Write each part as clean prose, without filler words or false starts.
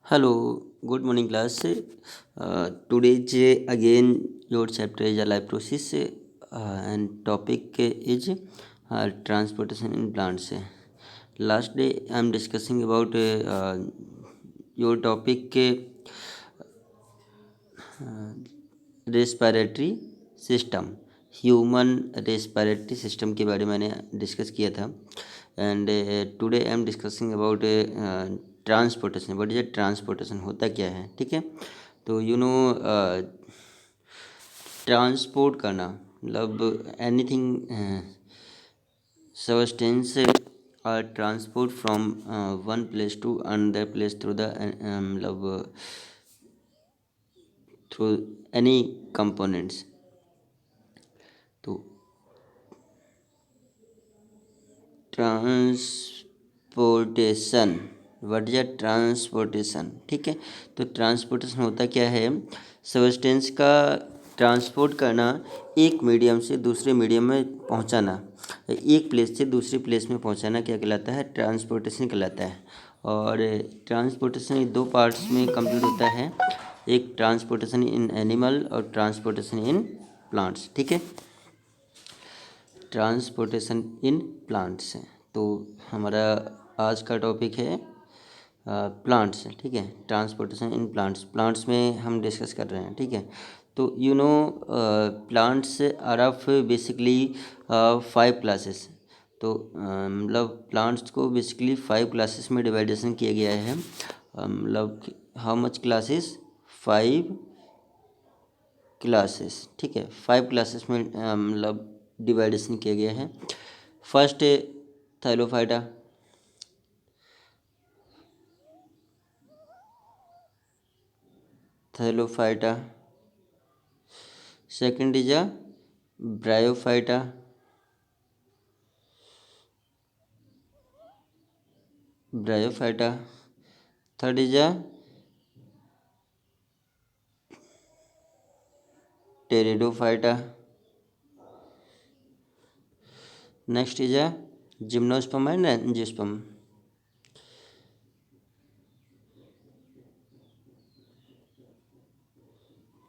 Hello, good morning, class. Today's again your chapter is a life process and topic is transportation in plants. Last day I am discussing about your topic respiratory system, human respiratory system के बारे में मैंने discuss किया था। And today I am discussing about transportation. What is transportation, होता क्या है, ठीक है। तो ट्रांसपोर्ट करना मतलब anything substance are transport from one place to another place through the मतलब थ्रू एनी कंपोनेंट्स। तो ट्रांसपोर्टेशन, व्हाट इज ट्रांसपोर्टेशन, ठीक है। तो ट्रांसपोर्टेशन होता क्या है, सब्सटेंस का ट्रांसपोर्ट करना, एक मीडियम से दूसरे मीडियम में पहुंचाना, एक प्लेस से दूसरे प्लेस में पहुंचाना क्या कहलाता है, ट्रांसपोर्टेशन कहलाता है। और ट्रांसपोर्टेशन दो पार्ट्स में कंप्लीट होता है, एक ट्रांसपोर्टेशन इन एनिमल और ट्रांसपोर्टेशन इन प्लांट्स, ठीक है। ट्रांसपोर्टेशन इन प्लांट्स है, तो हमारा आज का टॉपिक है प्लांट्स, ठीक है। ट्रांसपोर्टेशन इन प्लांट्स में हम डिस्कस कर रहे हैं, ठीक है। तो plants are of basically 5 classes. तो मतलब प्लांट्स को बेसिकली 5 क्लासेस में डिवाइडेशन किया गया है। मतलब हाउ मच क्लासेस, 5 क्लासेस, ठीक है। 5 क्लासेस में मतलब डिवाइडेशन किया गया है। फर्स्ट है Thallophyta, second is bryophyta, third is pteridophyta, next is gymnosperm and angiosperm.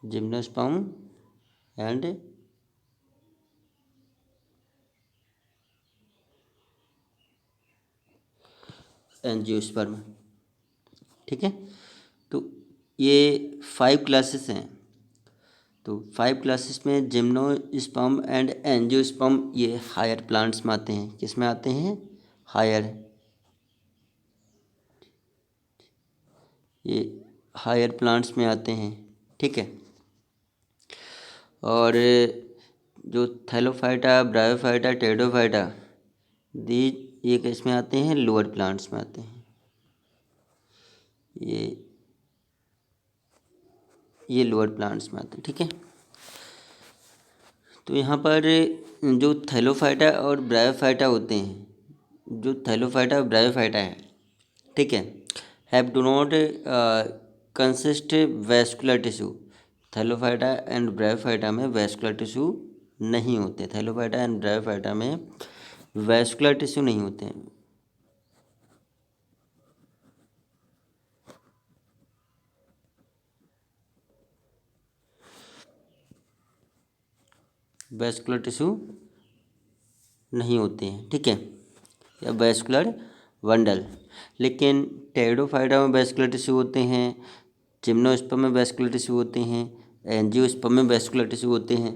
Gymnosperm and angiosperm, ठीक है। तो ये 5 क्लासेस हैं। तो 5 क्लासेस में जिम्नोस्पर्म एंड एंजियोस्पर्म ये हायर प्लांट्स में आते हैं। किस में आते हैं, हायर, ये हायर प्लांट्स में आते हैं, ठीक है। और जो थैलोफाइटा, ब्रायोफाइटा, टेरिडोफाइटा, दी ये किस में आते हैं, लोअर प्लांट्स में आते हैं। ये लोअर प्लांट्स में आते हैं, ठीक है। तो यहाँ पर जो थैलोफाइटा और ब्रायोफाइटा होते हैं, जो थैलोफाइटा और ब्रायोफाइटा है, ठीक है, have do not consist vascular tissue. Thallophyta and bryophyta में वैस्कुलर टिश्यू नहीं होते। थैलोफाइटा एंड ब्रायोफाइटा में वैस्कुलर टिश्यू नहीं होते हैं। वैस्कुलर टिश्यू नहीं होते हैं, ठीक है, या वैस्कुलर बंडल। लेकिन टेरिडोफाइटा में वैस्कुलर टिश्यू होते हैं, जिम्नोस्पर्म में वैस्कुलर टिश्यू होते हैं, एंजियोस्पर्म में वैस्कुलर टिश्यू होते हैं।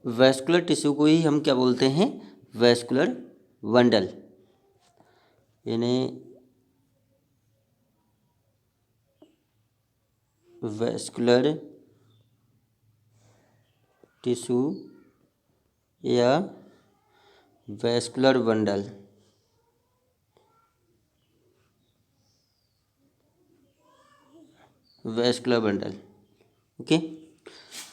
वैस्कुलर टिश्यू को ही हम क्या बोलते हैं, वैस्कुलर बंडल, यानी वैस्कुलर टिश्यू या vascular bundle, vascular bundle, okay.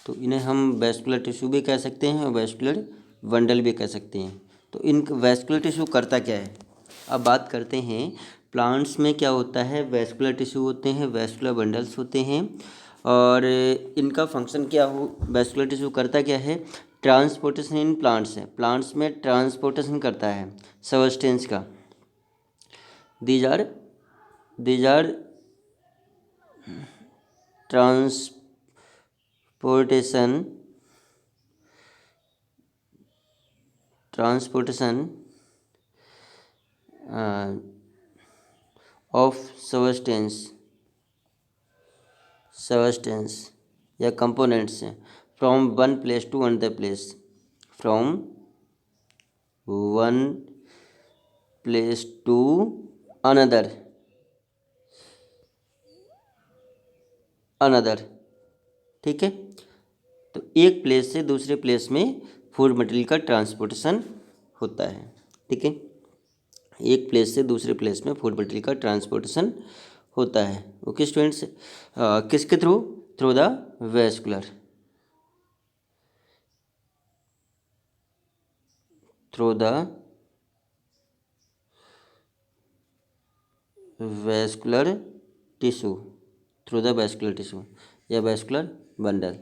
तो इन्हें हम वैस्कुलर टिश्यू भी कह सकते हैं और वैस्कुलर बंडल भी कह सकते हैं। तो इन वैस्कुलर टिश्यू करता क्या है, अब बात करते हैं। प्लांट्स में क्या होता है, वैस्कुलर टिश्यू होते हैं, वैस्कुलर बंडल्स होते हैं। और इनका फंक्शन क्या हो, वैस्कुलर टिश्यू करता क्या है, ट्रांसपोर्टेशन इन प्लांट्स है, प्लांट्स में ट्रांसपोर्टेशन करता है सब्सटेंस का। These are these are transportation uh, of substance या components from one place to another place, from one place to another another ठीक है। तो एक प्लेस से दूसरे प्लेस में फूड मटेरियल का ट्रांसपोर्टेशन होता है। ठीक है, एक प्लेस से दूसरे प्लेस में फूड मटेरियल का ट्रांसपोर्टेशन होता है। ओके स्टूडेंट्स, किसके through? Through the vascular, through the vascular tissue, through the vascular tissue या वेस्कुलर बंडल।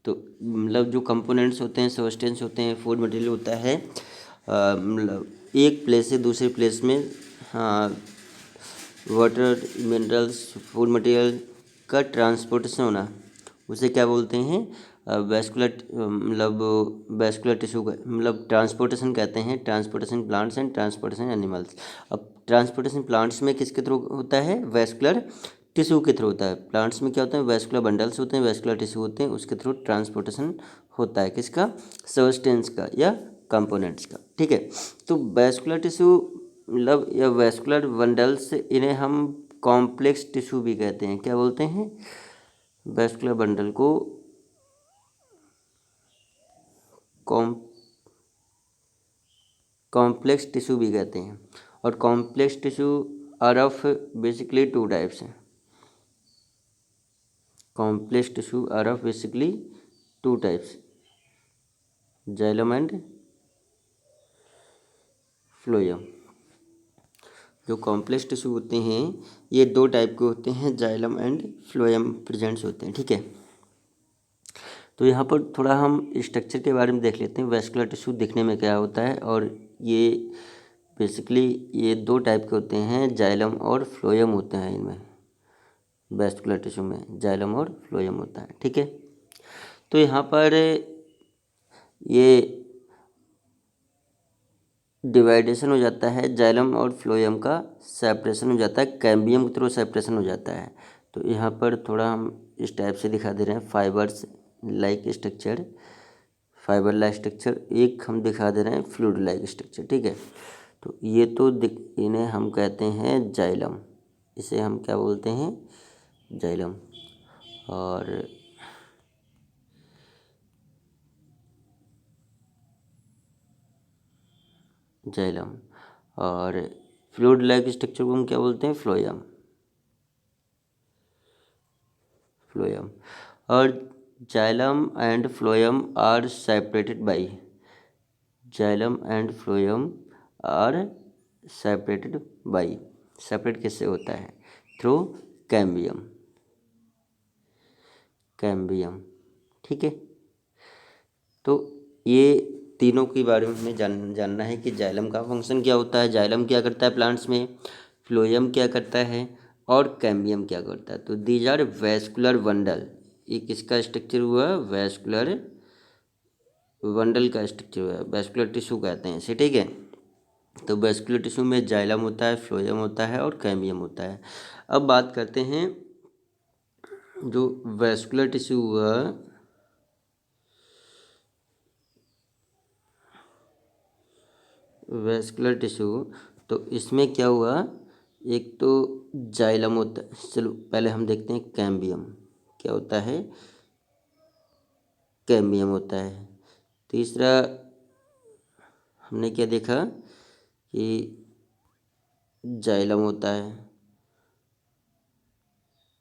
तो मतलब जो कंपोनेंट्स होते हैं, सब्सटेंस होते हैं, फूड मटेरियल होता है, मतलब एक प्लेस से दूसरे प्लेस में वाटर, मिनरल्स, फूड मटेरियल का ट्रांसपोर्टेशन होना, उसे क्या बोलते हैं? वेस्कुलर, मतलब वेस्कुलर टिश्यू का मतलब ट्रांसपोर्टेशन कहते हैं। Transportation plants and transportation animals. अब ट्रांसपोर्टेशन प्लांट्स में किसके थ्रू होता है? वेस्कुलर टिश्यू के थ्रू होता है। प्लांट्स में क्या होता है? वेस्कुलर बंडल्स होते हैं, वेस्कुलर टिश्यू होते हैं, उसके थ्रू ट्रांसपोर्टेशन होता है। किसका? सब्सटेंस का या कंपोनेंट्स का। ठीक है, तो वेस्कुलर टिश्यू मतलब या वेस्कुलर बंडल्स, इन्हें हम कॉम्प्लेक्स टिश्यू भी कहते हैं। क्या बोलते हैं? वेस्कुलर बंडल को कॉम्प्लेक्स टिश्यू भी कहते हैं। और complex tissue are of basically two types हैं। Complex tissue are of basically two types, xylem and phloem. जो कॉम्प्लेक्स टिश्यू होते हैं ये दो टाइप के होते हैं, जाइलम एंड फ्लोएम प्रेजेंट्स होते हैं। ठीक है, तो यहाँ पर थोड़ा हम स्ट्रक्चर के बारे में देख लेते हैं। वेस्कुलर टिश्यू दिखने में क्या होता है, और ये बेसिकली ये दो टाइप के होते हैं, जाइलम और फ्लोएम होते हैं इनमें। वेस्कुलर टिश्यू में जाइलम और फ्लोएम होता है। ठीक है, तो यहाँ पर ये डिवाइडेशन हो जाता है, जाइलम और फ्लोएम का सेपरेशन हो जाता है, कैम्बियम के थ्रू सेपरेशन हो जाता है। तो यहाँ पर थोड़ा हम इस टाइप से दिखा दे रहे हैं, fibres like structure, fibre like structure. एक हम दिखा दे रहे हैं फ्लूइड लाइक स्ट्रक्चर। ठीक है, तो ये तो इन्हें हम कहते हैं जाइलम, इसे हम क्या बोलते हैं? जाइलम। और जाइलम और फ्लूइड लाइक स्ट्रक्चर को हम क्या बोलते हैं? फ्लोएम। फ्लोएम और xylem and phloem are separated by, xylem and phloem are separated by, separate किससे होता है? Through cambium, cambium. ठीक है, तो ये तीनों के बारे में हमें जानना है कि जाइलम का फंक्शन क्या होता है, जाइलम क्या करता है प्लांट्स में, फ्लोएम क्या करता है, और कैम्बियम क्या करता है। तो दीज आर वेस्कुलर बंडल, ये किसका स्ट्रक्चर हुआ? वेस्कुलर बंडल का स्ट्रक्चर हुआ है, वेस्कुलर टिश्यू कहते हैं इसे। ठीक है, तो वेस्कुलर टिश्यू में जाइलम होता है, फ्लोएम होता है और कैम्बियम होता है। अब बात करते हैं जो वेस्कुलर टिश्यू हुआ, वेस्कुलर टिश्यू, तो इसमें क्या हुआ? एक तो जाइलम होता है, चलो पहले हम देखते हैं कैम्बियम क्या होता है। कैम्बियम होता है। तीसरा हमने क्या देखा कि जाइलम होता है,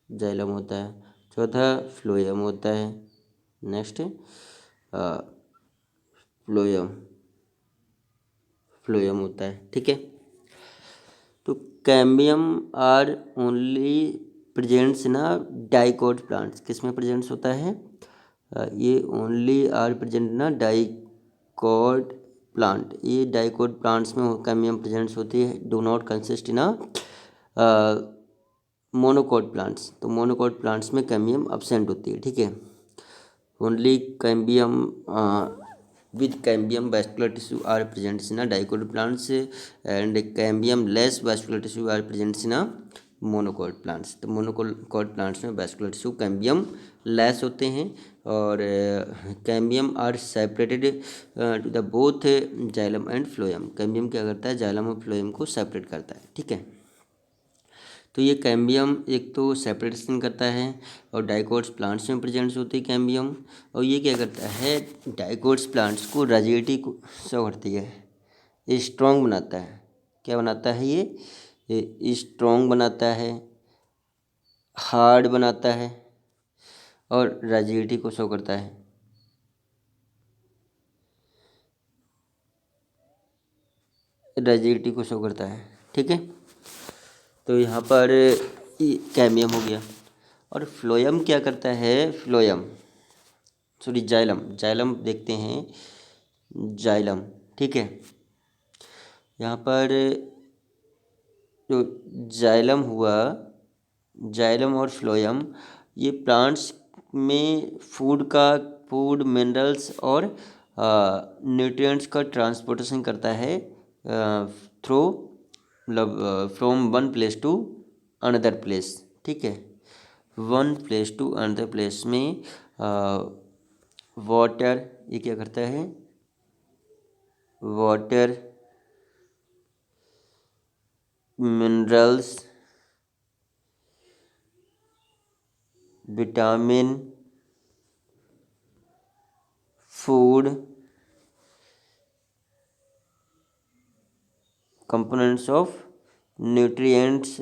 जाइलम होता है। चौथा फ्लोएम होता है। नेक्स्ट फ्लोएम, फ्लोएम होता है। ठीक है, तो कैम्बियम आर ओनली प्रेजेंट्स ना डाइकोट प्लांट्स, किस में प्रेजेंट्स होता है? ये ओनली आर प्रेजेंट ना डाइकोट प्लांट, ये डाइकोट प्लांट्स में कैम्बियम प्रेजेंट्स होती है। Do not consist in monocot plants, तो मोनोकोट प्लांट्स में कैम्बियम अब्सेंट होती है, ठीक है। Only cambium with cambium vascular tissue are present in a dicot plants and cambium less vascular tissue are present in a monocot plants। तो monocot plants में vascular tissue cambium less होते हैं और cambium are separated to the both xylem and phloem। cambium क्या करता है, xylem और phloem को separate करता है, ठीक है। तो ये कैम्बियम एक तो सेपरेशन करता है और डाइकोट्स प्लांट्स में प्रेजेंट्स होती है कैम्बियम, और ये क्या करता है, डाइकोट्स प्लांट्स को रजिडिटी को शो करती है, ये स्ट्रॉन्ग बनाता है। क्या बनाता है ये स्ट्रॉन्ग बनाता है, हार्ड बनाता है और रजिडिटी को शो करता है। रजिडिटी को शो करता है, ठीक है। तो यहाँ पर कैम्बियम हो गया। और फ्लोएम क्या करता है, फ्लोएम सॉरी जाइलम, जाइलम देखते हैं, जाइलम, ठीक है। यहाँ पर जो जाइलम हुआ, जाइलम और फ्लोएम ये प्लांट्स में फूड मिनरल्स और न्यूट्रिएंट्स का ट्रांसपोर्टेशन करता है थ्रू मतलब from one place to another place, ठीक है। One place to another place में वाटर ये क्या करता है, water minerals vitamin food components of nutrients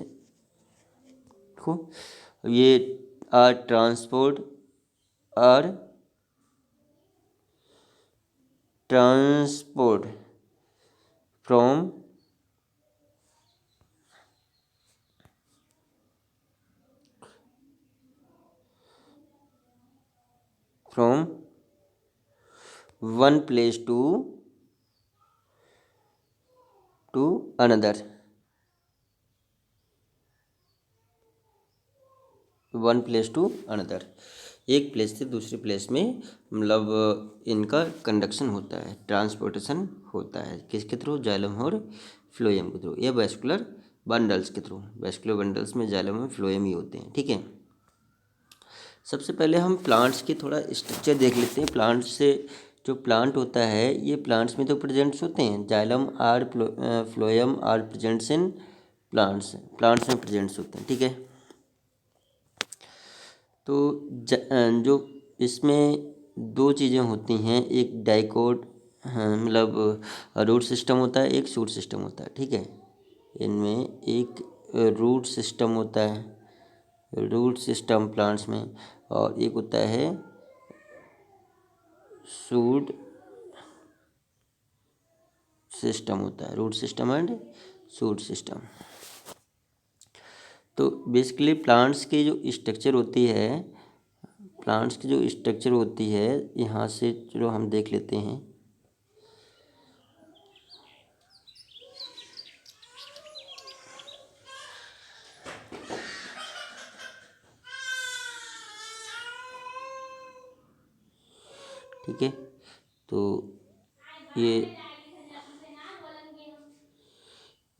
को ये are transport from one place to another, one place to another, एक प्लेस से दूसरे प्लेस में मतलब इनका कंडक्शन होता है, ट्रांसपोर्टेशन होता है, किसके थ्रू, जाइलम और फ्लोएम के थ्रू, या वेस्कुलर बंडल्स के थ्रू। वेस्कुलर बंडल्स में जाइलम और फ्लोएम ही होते हैं, ठीक है। सबसे पहले हम प्लांट्स की थोड़ा स्ट्रक्चर देख लेते हैं। प्लांट्स से जो प्लांट होता है ये प्लांट्स में तो प्रेजेंट्स होते हैं, xylem are phloem are presents in plants में प्रेजेंट्स होते हैं, ठीक है। तो जो इसमें दो चीज़ें होती हैं, एक डाइकोट मतलब रूट सिस्टम होता है, एक शूट सिस्टम होता है, ठीक है। इनमें एक रूट सिस्टम होता है, रूट सिस्टम प्लांट्स में, और एक होता है शूट सिस्टम होता है, root system and shoot system. तो बेसिकली प्लांट्स की जो स्ट्रक्चर होती है, प्लांट्स की जो स्ट्रक्चर होती है यहाँ से चलो हम देख लेते हैं। ठीक है, तो ये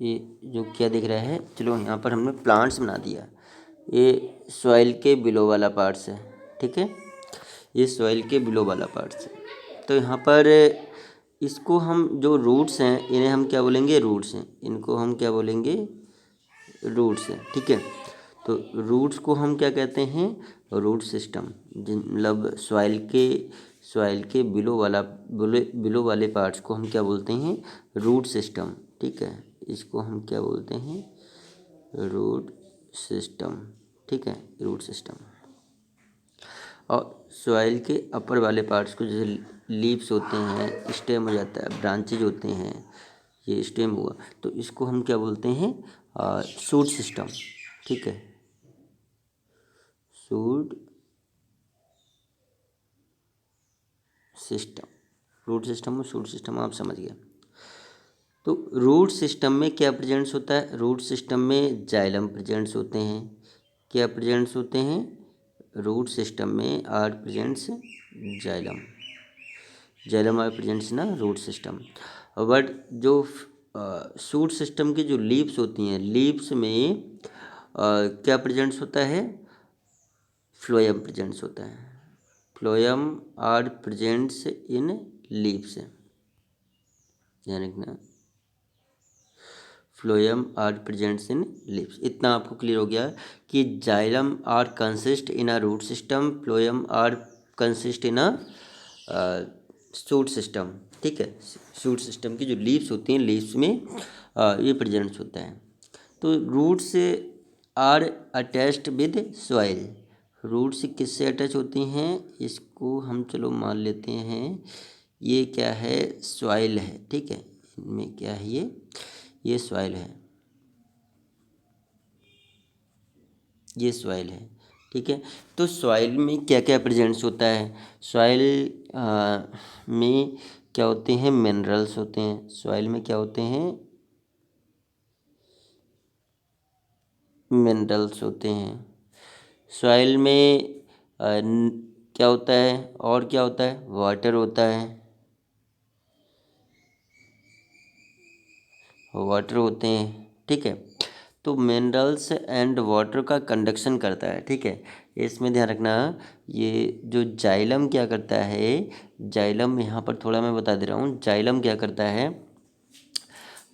जो क्या दिख रहा है, चलो यहाँ पर हमने प्लांट्स बना दिया, ये सॉइल के बिलो वाला पार्ट्स है, ठीक है। ये सॉइल के बिलो वाला पार्ट्स है। तो यहाँ पर इसको हम जो रूट्स हैं इन्हें हम क्या बोलेंगे, रूट्स हैं, इनको हम क्या बोलेंगे, रूट्स हैं, ठीक है। तो रूट्स को हम क्या कहते हैं, रूट सिस्टम, मतलब सॉइल के बिलो वाले पार्ट्स को हम क्या बोलते हैं, रूट सिस्टम, ठीक है। इसको हम क्या बोलते हैं, रूट सिस्टम, ठीक है, रूट सिस्टम। और सॉइल के अपर वाले पार्ट्स को जैसे लीव्स होते हैं, स्टेम हो जाता है, ब्रांचेज होते हैं, ये स्टेम हुआ, तो इसको हम क्या बोलते हैं, शूट सिस्टम, ठीक है, शूट सिस्टम। रूट सिस्टम और शूट सिस्टम आप समझ गए। तो रूट सिस्टम में क्या प्रेजेंट्स होता है, रूट सिस्टम में जाइलम प्रेजेंट्स होते हैं, क्या प्रेजेंट्स होते हैं, रूट सिस्टम में are presents xylem, xylem are presents ना रूट सिस्टम। बट जो शूट सिस्टम की जो लीव्स होती हैं, लीव्स में क्या प्रेजेंट्स होता है, फ्लोएम प्रेजेंट्स होता है, phloem are presents in leaves, ध्यान रखना, phloem are presents in leaves. इतना आपको क्लियर हो गया कि xylem are consist in a root system, phloem are consist in a shoot system. ठीक है, शूट सिस्टम की जो लीव्स होती हैं, लीव्स में ये प्रेजेंट्स होता है। तो roots are attached with soil, roots किससे अटैच होती हैं, इसको हम चलो मान लेते हैं ये क्या है, सॉइल है। ठीक है, इनमें क्या है, ये सॉइल है, ये सॉइल है। ठीक है, तो सॉइल में क्या क्या प्रेजेंट्स होता है, सॉइल में क्या होते हैं, मिनरल्स होते हैं। सॉइल में क्या होते हैं, मिनरल्स होते हैं। सॉइल में क्या होता है, और क्या होता है, वाटर होता है, वाटर होते हैं। ठीक है, तो मिनरल्स एंड वाटर का कंडक्शन करता है। ठीक है, इसमें ध्यान रखना, ये जो जाइलम क्या करता है, जाइलम यहाँ पर थोड़ा मैं बता दे रहा हूँ, जाइलम क्या करता है,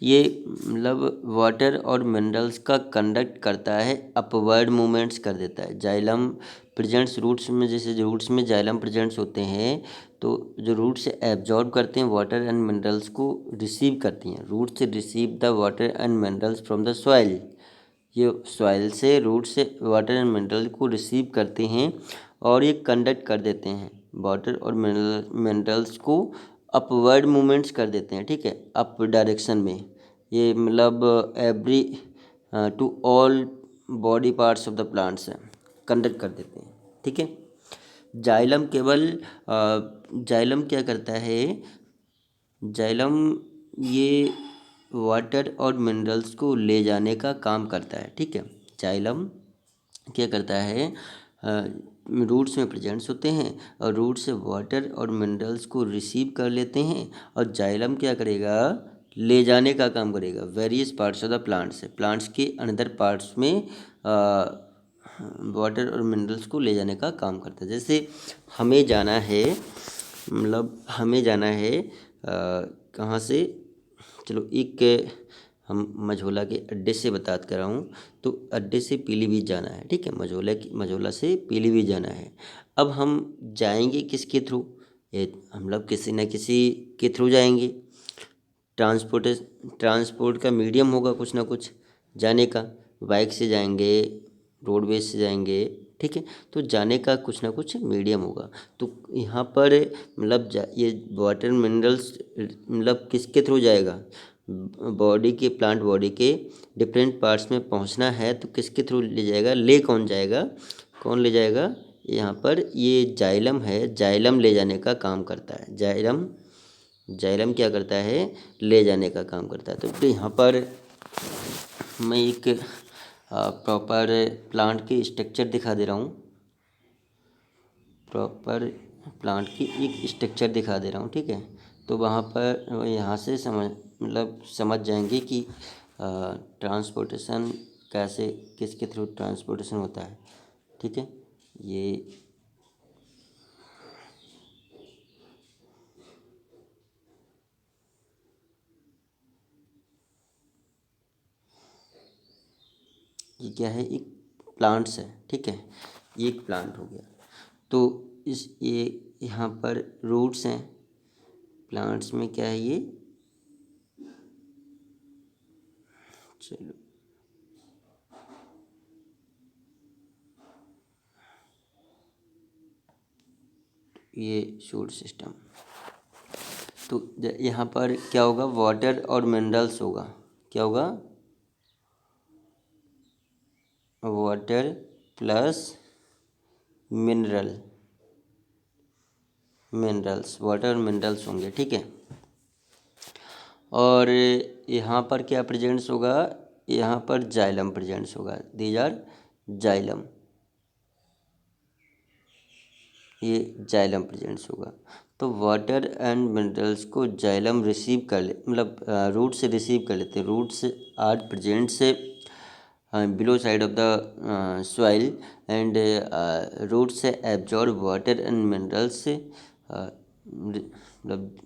ये मतलब वाटर और मिनरल्स का कंडक्ट करता है, अपवर्ड मूवमेंट्स कर देता है। जाइलम प्रेजेंट्स रूट्स में, जैसे रूट्स में जाइलम प्रेजेंट्स होते हैं, तो जो रूट से एब्जॉर्ब करते हैं वाटर एंड मिनरल्स को, रिसीव करती हैं, रूट से receive the water and minerals from the soil, ये सॉइल से रूट से वाटर एंड मिनरल को रिसीव करते हैं और ये कंडक्ट कर देते हैं, वाटर और मिनरल्स को अपवर्ड मूवमेंट्स कर देते हैं। ठीक है, अप डायरेक्शन में, ये मतलब every two all body parts of the plants conduct कर देते हैं। ठीक है, जाइलम केवल जाइलम क्या करता है, जाइलम ये वाटर और मिनरल्स को ले जाने का काम करता है। ठीक है, जाइलम क्या करता है, रूट्स में प्रेजेंट्स होते हैं और रूट से वाटर और मिनरल्स को रिसीव कर लेते हैं, और जाइलम क्या करेगा, ले जाने का काम करेगा various parts of the plants से, प्लांट्स के अनदर पार्ट्स में वाटर और मिनरल्स को ले जाने का काम करता है। जैसे हमें जाना है, मतलब हमें जाना है कहाँ से, चलो एक हम मझोला के अड्डे से बात कर रहा हूँ, तो अड्डे से पीलीभीत जाना है। ठीक है, मझोला से पीलीभीत जाना है। अब हम जाएंगे किसके थ्रू, ये हम लोग किसी न किसी के थ्रू जाएंगे, ट्रांसपोर्ट ट्रांसपोर्ट का मीडियम होगा कुछ ना कुछ जाने का, बाइक से जाएंगे, रोडवेज से जाएंगे। ठीक है, तो जाने का कुछ ना कुछ मीडियम होगा। तो यहाँ पर मतलब ये वाटर मिनरल्स मतलब किसके थ्रू जाएगा, बॉडी के, प्लांट बॉडी के डिफरेंट पार्ट्स में पहुँचना है तो किसके थ्रू ले जाएगा, ले कौन जाएगा, कौन ले जाएगा, यहाँ पर ये जाइलम है, जाइलम ले जाने का काम करता है। जाइलम, जाइलम क्या करता है, ले जाने का काम करता है। तो यहाँ पर मैं एक प्रॉपर प्लांट की स्ट्रक्चर दिखा दे रहा हूँ, प्रॉपर प्लांट की एक स्ट्रक्चर दिखा दे रहा हूँ। ठीक है, तो वहाँ पर यहाँ से समझ जाएंगे कि ट्रांसपोर्टेशन कैसे, किसके थ्रू ट्रांसपोर्टेशन होता है। ठीक है, ये क्या है, एक प्लांट्स है। ठीक है, ये एक प्लांट हो गया। तो इस ये यहाँ पर रूट्स हैं, प्लांट्स में क्या है, चलो ये शूट सिस्टम, तो यहाँ पर क्या होगा, वाटर और मिनरल्स होगा, क्या होगा, water plus mineral, minerals, water और मिनरल्स होंगे। ठीक है, और यहाँ पर क्या प्रेजेंट्स होगा, यहाँ पर जाइलम प्रेजेंट्स होगा, दीज आर जाइलम, ये जाइलम प्रेजेंट्स होगा। तो वाटर एंड मिनरल्स को जाइलम रिसीव कर ले, मतलब रूट से रिसीव कर लेते हैं। रूट्स आर प्रेजेंट से below side of the soil and root से एब्जॉर्ब वाटर एंड मिनरल्स से, मतलब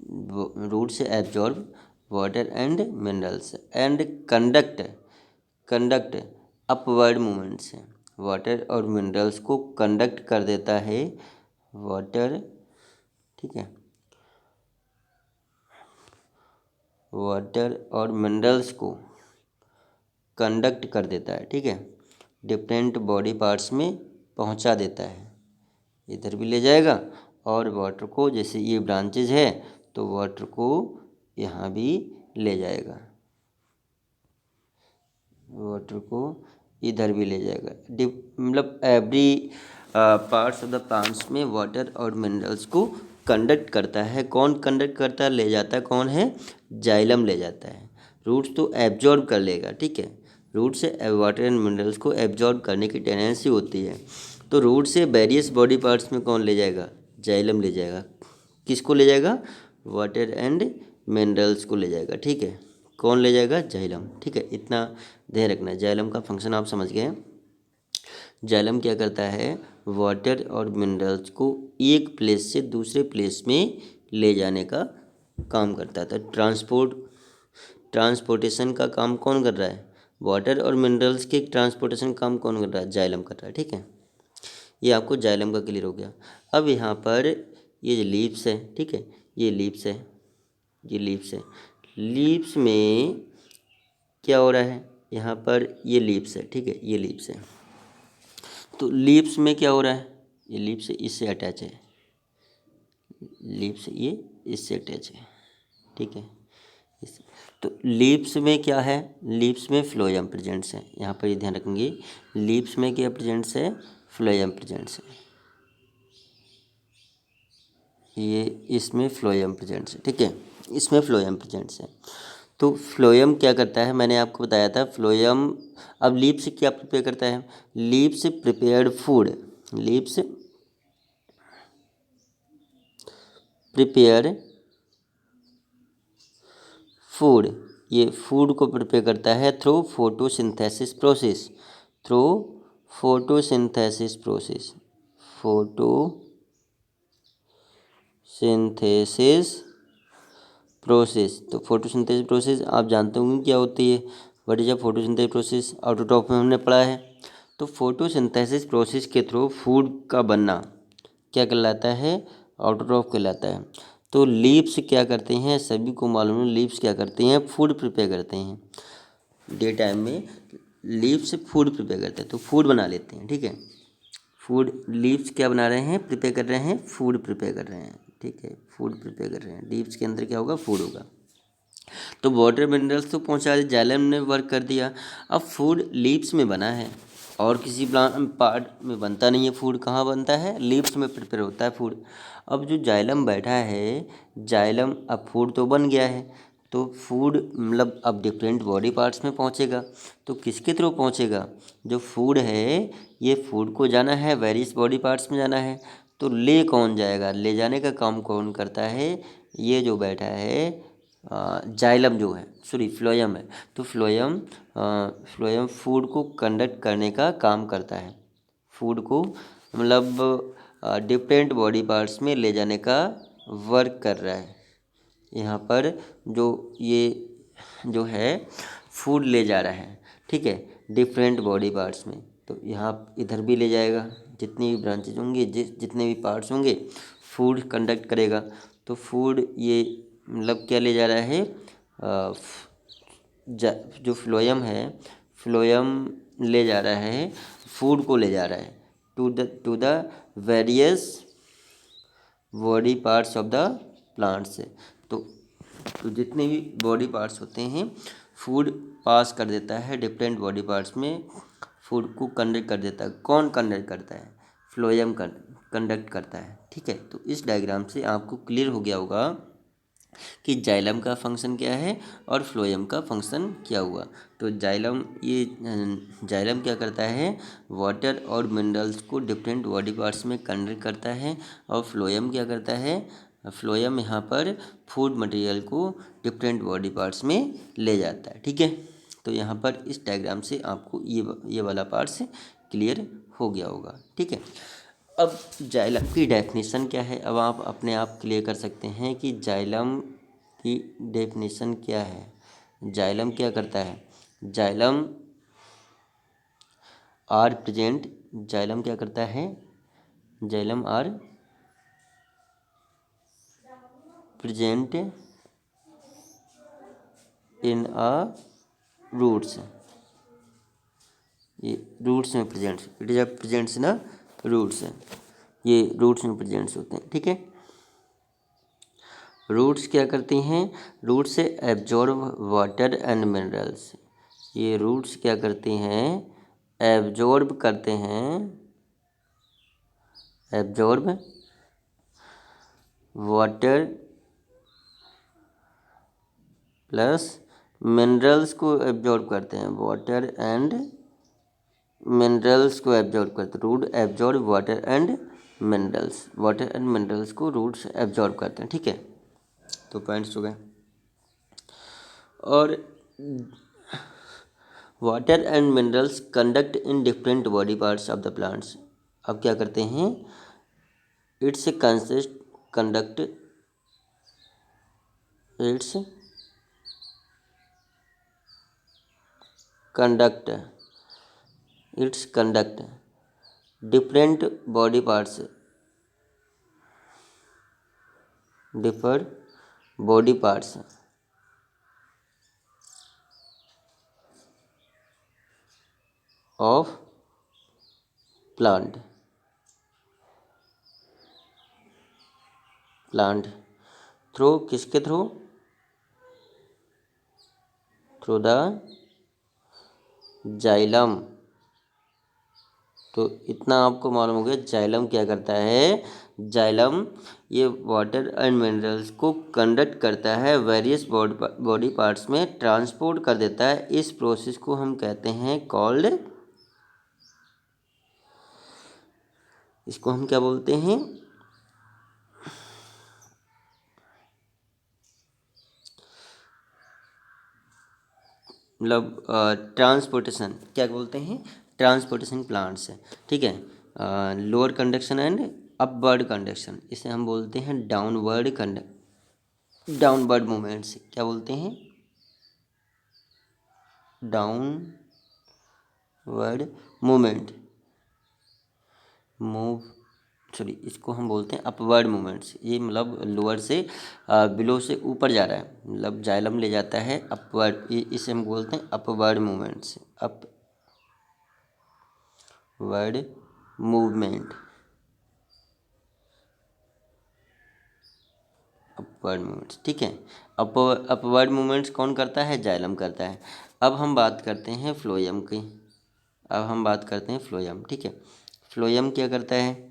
रूट से absorb water and minerals and conduct upward movement से वाटर और मिनरल्स को कंडक्ट कर देता है। वाटर, ठीक है, वाटर और मिनरल्स को कंडक्ट कर देता है, ठीक है, डिफरेंट बॉडी पार्ट्स में पहुंचा देता है। इधर भी ले जाएगा और वाटर को, जैसे ये ब्रांचेज है तो वाटर को यहाँ भी ले जाएगा, वाटर को इधर भी ले जाएगा। मतलब every parts of the plants में वाटर और मिनरल्स को कंडक्ट करता है। कौन कंडक्ट करता है, ले जाता है कौन है, जाइलम ले जाता है। रूट्स तो एब्जॉर्ब कर लेगा, ठीक है, रूट से वाटर एंड मिनरल्स को एब्जॉर्ब करने की टेंडेंसी होती है। तो रूट से वेरियस बॉडी पार्ट्स में कौन ले जाएगा, जाइलम ले जाएगा। किसको ले जाएगा, वाटर एंड मिनरल्स को ले जाएगा, ठीक है। कौन ले जाएगा, जाइलम, ठीक है। इतना ध्यान रखना है, जाइलम का फंक्शन आप समझ गए। जाइलम क्या करता है, वाटर और मिनरल्स को एक प्लेस से दूसरे प्लेस में ले जाने का काम करता है। तो ट्रांसपोर्टेशन का काम कौन कर रहा है, वाटर और मिनरल्स के ट्रांसपोर्टेशन काम कौन कर रहा है, जाइलम कर रहा है, ठीक है। ये आपको जाइलम का क्लियर हो गया। अब यहाँ पर ये जो लीव्स है, ठीक है, ये लीव्स है, ये लीव्स है। लीव्स में क्या हो रहा है, यहाँ पर ये लीव्स है, ठीक है, ये लीव्स है। तो लीव्स में क्या हो रहा है, ये लीव्स इससे अटैच है, लीव्स ये इससे अटैच है, ठीक है। तो लीव्स में क्या है, लीव्स में फ्लोएम प्रेजेंट्स है। यहाँ पर ये ध्यान रखेंगे, लीव्स में क्या प्रेजेंट्स है, फ्लोएम प्रेजेंट्स है। ये इसमें फ्लोएम प्रेजेंट्स है, ठीक है, इसमें फ्लोएम प्रेजेंट्स है। तो फ्लोएम क्या करता है, मैंने आपको बताया था फ्लोएम। अब लीव्स क्या प्रिपेयर करता है, leaves prepared food, leaves prepare food, ये फूड को प्रिपेयर करता है through photosynthesis process, through photosynthesis process, photosynthesis process. तो फोटोसिंथेसिस प्रोसेस आप जानते होंगे क्या होती है, what is a photosynthesis process, out of top में हमने पढ़ा है। तो फोटोसिंथेसिस प्रोसेस के थ्रू फूड का बनना क्या कहलाता है, आउटर ऑफ कहलाता है। तो लीव्स क्या करते हैं, सभी को मालूम है, लीव्स क्या करते हैं, फूड प्रिपेयर करते हैं। डे टाइम में लीव्स फूड प्रिपेयर करते हैं, तो फूड बना लेते हैं, ठीक है। फूड, लीव्स क्या बना रहे हैं, प्रिपेयर कर रहे हैं, फूड प्रिपेयर कर रहे हैं, ठीक है, फूड प्रिपेयर कर रहे हैं। लीव्स के अंदर क्या होगा, फूड होगा। तो वाटर मिनरल्स तो पहुंचा दिया, जाइलम ने वर्क कर दिया। अब फूड लीव्स में बना है और किसी प्लांट पार्ट में बनता नहीं है। फूड कहाँ बनता है, लीव्स में प्रिपेयर होता है फूड। अब जो जाइलम बैठा है, जाइलम, अब फूड तो बन गया है, तो फूड मतलब अब डिफरेंट बॉडी पार्ट्स में पहुंचेगा। तो किसके थ्रू पहुंचेगा, जो फूड है, ये फूड को जाना है, वेरियस बॉडी पार्ट्स में जाना है। तो ले कौन जाएगा, ले जाने का काम कौन करता है, ये जो बैठा है जाइलम जो है, सॉरी फ्लोएम है। तो फ्लोएम फूड को कंडक्ट करने का काम करता है, फूड को मतलब डिफरेंट बॉडी पार्ट्स में ले जाने का वर्क कर रहा है। यहाँ पर जो ये जो है फूड ले जा रहा है, ठीक है, डिफरेंट बॉडी पार्ट्स में। तो यहाँ इधर भी ले जाएगा, जितनी भी ब्रांचेज होंगी, जितने भी पार्ट्स होंगे, फूड कंडक्ट करेगा। तो फूड ये मतलब क्या ले जा रहा है, जो फ्लोएम है, फ्लोएम ले जा रहा है, फूड को ले जा रहा है to the various body parts of the plants से। तो जितने भी बॉडी पार्ट्स होते हैं, फूड पास कर देता है डिफरेंट बॉडी पार्ट्स में, फूड को कंडक्ट कर देता है। कौन कंडक्ट करता है, फ्लोएम कंडक्ट करता है, ठीक है। तो इस डायग्राम से आपको क्लियर हो गया होगा कि जाइलम का फंक्शन क्या है और फ्लोएम का फंक्शन क्या हुआ। तो जाइलम क्या करता है, वाटर और मिनरल्स को डिफरेंट बॉडी पार्ट्स में कन्वर्ट करता है। और फ्लोएम क्या करता है, फ्लोएम यहाँ पर फूड मटेरियल को डिफरेंट बॉडी पार्ट्स में ले जाता है। ठीक है, तो यहाँ पर इस डायग्राम से आपको ये वाला पार्ट्स क्लियर हो गया होगा। ठीक है, अब जाइलम की डेफिनेशन क्या है, अब आप अपने आप क्लियर कर सकते हैं कि जाइलम की डेफिनेशन क्या है। जाइलम क्या करता है, जाइलम आर प्रेजेंट, जाइलम क्या करता है, xylem are present in a roots, ये रूट्स में present, it is a presents in a roots, ये रूट्स में प्रेजेंट्स होते हैं। ठीक है, रूट्स क्या करती हैं, रूट्स से एब्जॉर्ब वाटर एंड मिनरल्स, ये रूट्स क्या करती हैं, एब्जॉर्ब करते हैं, एब्जॉर्ब वाटर प्लस मिनरल्स को एब्जॉर्ब करते हैं, वाटर एंड मिनरल्स को एब्जॉर्ब करते हैं, root absorb water and minerals, water and minerals को रूट्स एब्जॉर्ब करते हैं। ठीक है, तो पॉइंट्स हो गए। और water and minerals conduct in different body parts of the plants, अब क्या करते हैं, its consist conduct, it's conduct, it's conduct different body parts, differ body parts of plant, plant through, किसके थ्रू, थ्रू द जाइलम। तो इतना आपको मालूम हो गया जाइलम क्या करता है, जाइलम ये वाटर एंड मिनरल्स को कंडक्ट करता है, वेरियस बॉडी पार्ट्स में ट्रांसपोर्ट कर देता है। इस प्रोसेस को हम कहते हैं कॉल्ड, इसको हम क्या बोलते हैं, मतलब ट्रांसपोर्टेशन, क्या बोलते हैं, ट्रांसपोर्टेशन प्लांट्स है। ठीक है, lower conduction and upward conduction, इसे हम बोलते हैं डाउनवर्ड डाउनवर्ड मूवमेंट्स, क्या बोलते हैं, डाउनवर्ड मूवमेंट, मूव सॉरी इसको हम बोलते हैं अपवर्ड मूवमेंट्स, ये मतलब लोअर से बिलो से ऊपर जा रहा है, मतलब जाइलम ले जाता है अपवर्ड, इसे हम बोलते हैं upward movements, upward movement, upward movements. ठीक है, अपवर्ड मूवमेंट्स कौन करता है, जाइलम करता है। अब हम बात करते हैं फ्लोएम की, अब हम बात करते हैं फ्लोएम। ठीक है, फ्लोएम क्या करता है,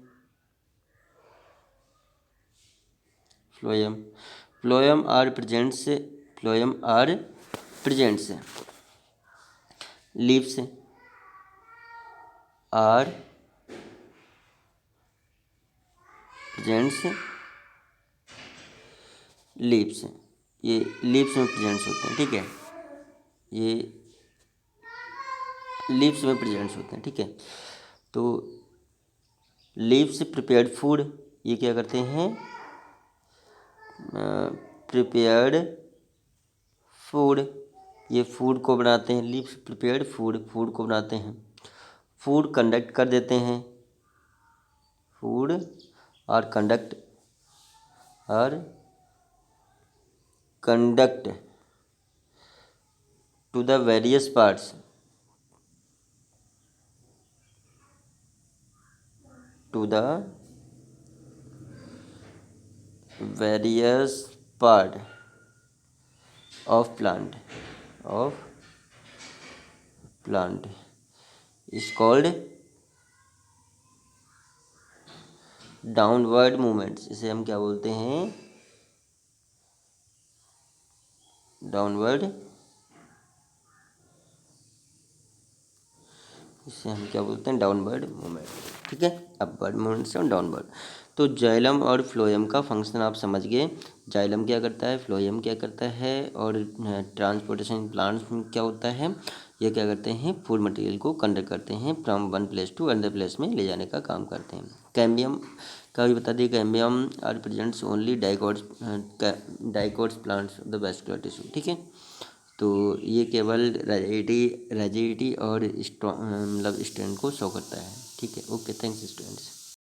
phloem, phloem are presents, phloem are presents leaves are presents leaves, ये लीव्स में प्रेजेंट्स होते हैं। ठीक है, ये लीव्स में प्रेजेंट्स होते हैं। ठीक है, तो लीव्स प्रिपेयर्ड फूड, ये क्या करते हैं, प्रिपेयर्ड फूड, ये फूड को बनाते हैं, लीव्स प्रिपेयर्ड फूड, फूड को बनाते हैं, फूड कंडक्ट कर देते हैं, फूड और कंडक्ट और conduct to the various parts, to the various part of plant, of plant is called downward movements, इसे हम क्या बोलते हैं, डाउनवर्ड, इसे हम क्या बोलते हैं, डाउनवर्ड मूवमेंट। ठीक है, अपवर्ड मूवमेंट से डाउनवर्ड। तो जाइलम और फ्लोएम का फंक्शन आप समझ गए। जाइलम क्या करता है, फ्लोएम क्या करता है, और ट्रांसपोर्टेशन प्लांट्स में क्या होता है, ये क्या करते हैं, फूड मटेरियल को कंडक्ट करते हैं from one place to another place में ले जाने का काम करते हैं। कैम्बियम का भी बता दिए, cambium are presents only dicots plants the vascular tissue. ठीक है, तो ये केवल रैजिडिटी और मतलब स्ट्रेंथ को शो करता है। ठीक है, ओके, थैंक्स स्टूडेंट्स।